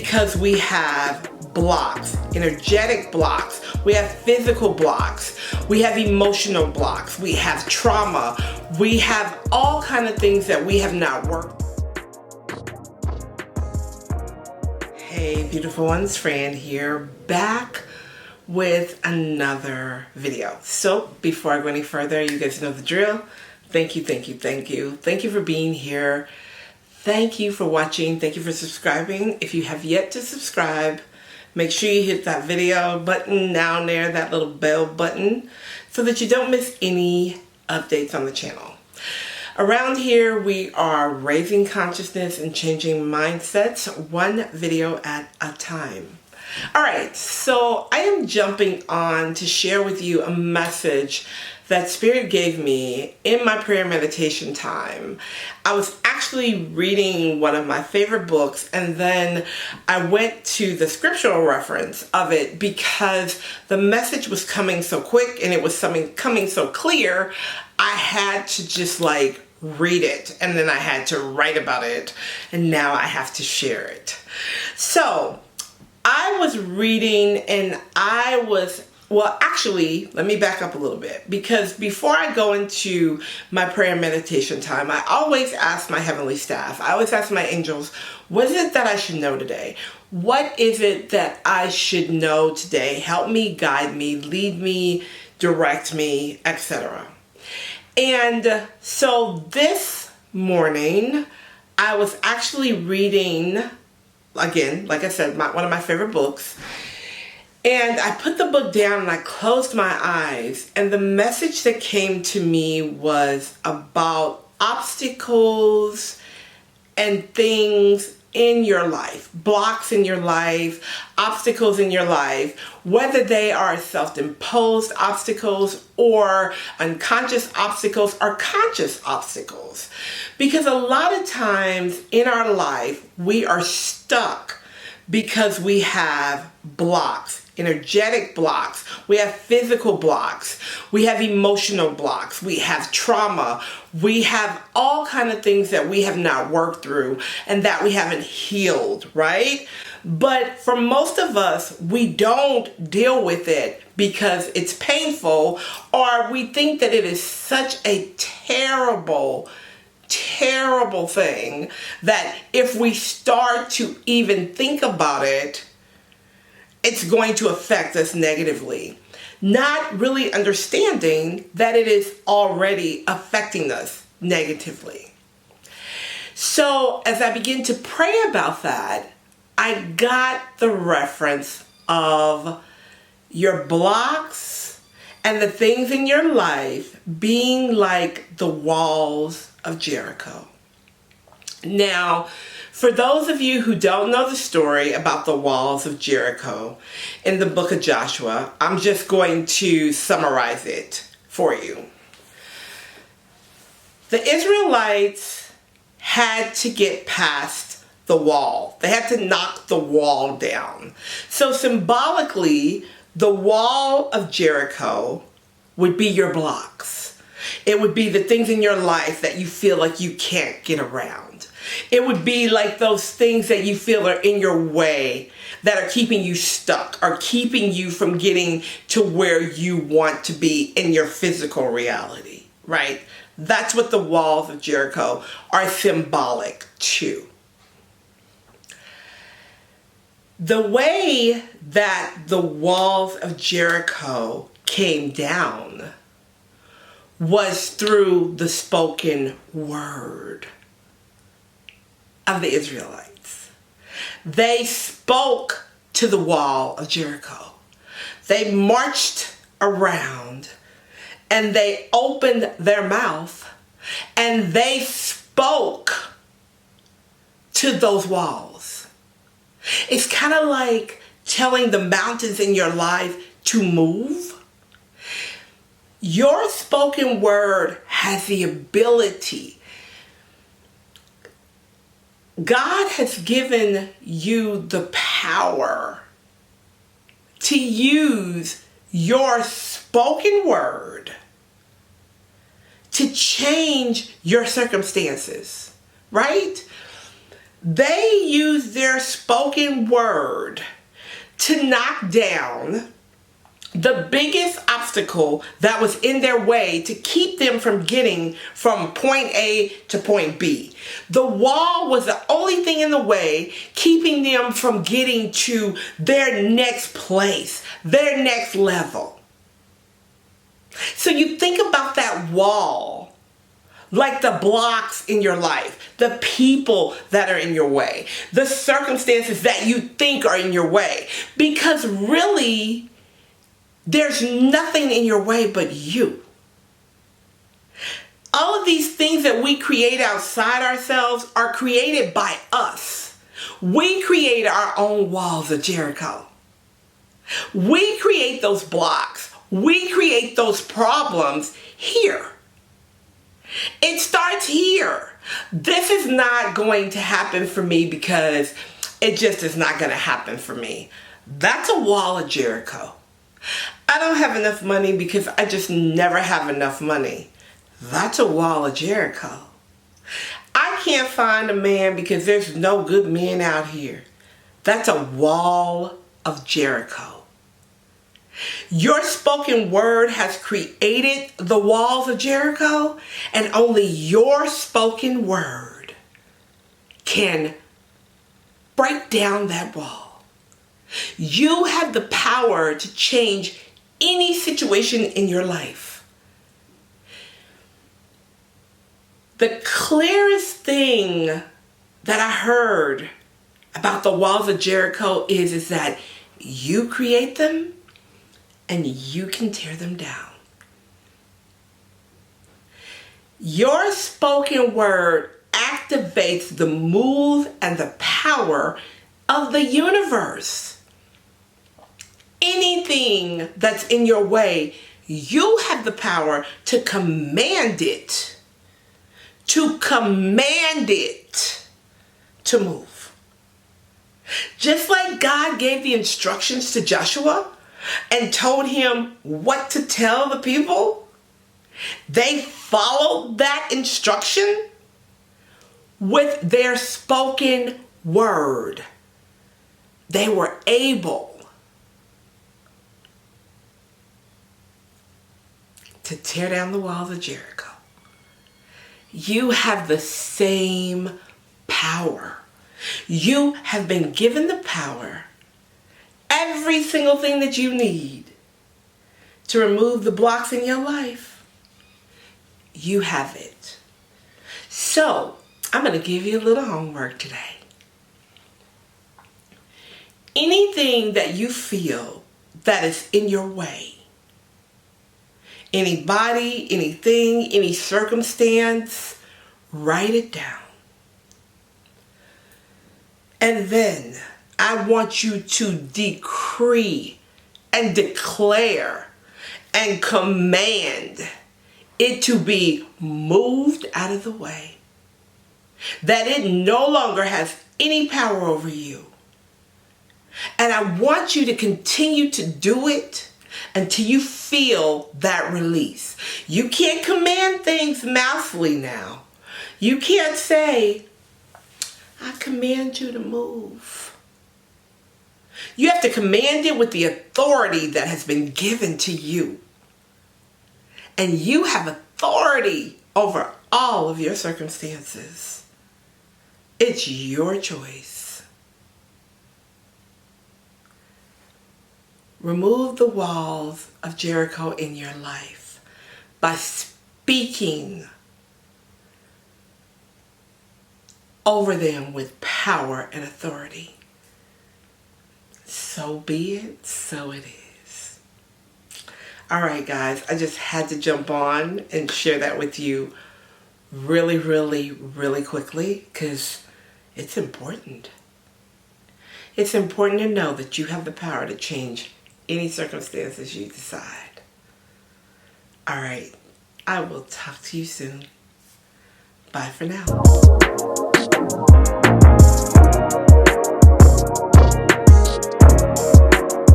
Because we have blocks, energetic blocks, we have physical blocks, we have emotional blocks, we have trauma, we have all kind of things that we have not worked. Hey beautiful ones, Fran here, back with another video. So before I go any further, you guys know the drill. Thank you for being here. Thank you for watching. Thank you for subscribing. If you have yet to subscribe, make sure you hit that video button down there, that little bell button, so that you don't miss any updates on the channel. Around here, we are raising consciousness and changing mindsets one video at a time. All right, so I am jumping on to share with you a message that Spirit gave me in my prayer meditation time. I was actually reading one of my favorite books, and then I went to the scriptural reference of it because the message was coming so quick and it was coming so clear. I had to just like read it, and then I had to write about it, and now I have to share it. So I was reading, and well, actually, let me back up a little bit, because before I go into my prayer and meditation time, I always ask my heavenly staff, I always ask my angels, what is it that I should know today? What is it that I should know today? Help me, guide me, lead me, direct me, etc. And so this morning, I was actually reading, again, like I said, one of my favorite books. And I put the book down and I closed my eyes, and the message that came to me was about obstacles and things in your life, blocks in your life, obstacles in your life, whether they are self-imposed obstacles or unconscious obstacles or conscious obstacles. Because a lot of times in our life, we are stuck because we have blocks, energetic blocks, we have physical blocks, we have emotional blocks, we have trauma, we have all kind of things that we have not worked through and that we haven't healed, right? But for most of us, we don't deal with it because it's painful, or we think that it is such a terrible thing that if we start to even think about it, it's going to affect us negatively, not really understanding that it is already affecting us negatively. So as I begin to pray about that, I got the reference of your blocks and the things in your life being like the walls of Jericho. Now, for those of you who don't know the story about the walls of Jericho in the book of Joshua, I'm just going to summarize it for you. The Israelites had to get past the wall. They had to knock the wall down. So symbolically, the wall of Jericho would be your blocks. It would be the things in your life that you feel like you can't get around. It would be like those things that you feel are in your way that are keeping you stuck, or keeping you from getting to where you want to be in your physical reality, right? That's what the walls of Jericho are symbolic to. The way that the walls of Jericho came down was through the spoken word of the Israelites. They spoke to the wall of Jericho. They marched around and they opened their mouth and they spoke to those walls. It's kind of like telling the mountains in your life to move. Your spoken word has the ability. God has given you the power to use your spoken word to change your circumstances, right? They used their spoken word to knock down the biggest obstacle that was in their way to keep them from getting from point A to point B. The wall was the only thing in the way keeping them from getting to their next place, their next level. So you think about that wall, like the blocks in your life, the people that are in your way, the circumstances that you think are in your way, because really, there's nothing in your way but you. All of these things that we create outside ourselves are created by us. We create our own walls of Jericho. We create those blocks. We create those problems here. It starts here. This is not going to happen for me because it just is not going to happen for me. That's a wall of Jericho. I don't have enough money because I just never have enough money. That's a wall of Jericho. I can't find a man because there's no good men out here. That's a wall of Jericho. Your spoken word has created the walls of Jericho, and only your spoken word can break down that wall. You have the power to change any situation in your life. The clearest thing that I heard about the walls of Jericho is that you create them and you can tear them down. Your spoken word activates the move and the power of the universe. Anything that's in your way, you have the power to command it. To command it to move. Just like God gave the instructions to Joshua and told him what to tell the people, they followed that instruction with their spoken word. They were able to tear down the walls of Jericho. You have the same power. You have been given the power, every single thing that you need to remove the blocks in your life. You have it. So, I'm going to give you a little homework today. Anything that you feel that is in your way, anybody, anything, any circumstance, write it down. And then I want you to decree and declare and command it to be moved out of the way. That it no longer has any power over you. And I want you to continue to do it until you feel that release. You can't command things mouthfully now. You can't say, I command you to move. You have to command it with the authority that has been given to you. And you have authority over all of your circumstances. It's your choice. Remove the walls of Jericho in your life by speaking over them with power and authority. So be it, so it is. All right, guys, I just had to jump on and share that with you really, really, really quickly because it's important. It's important to know that you have the power to change any circumstances you decide. All right, I will talk to you soon. Bye for now.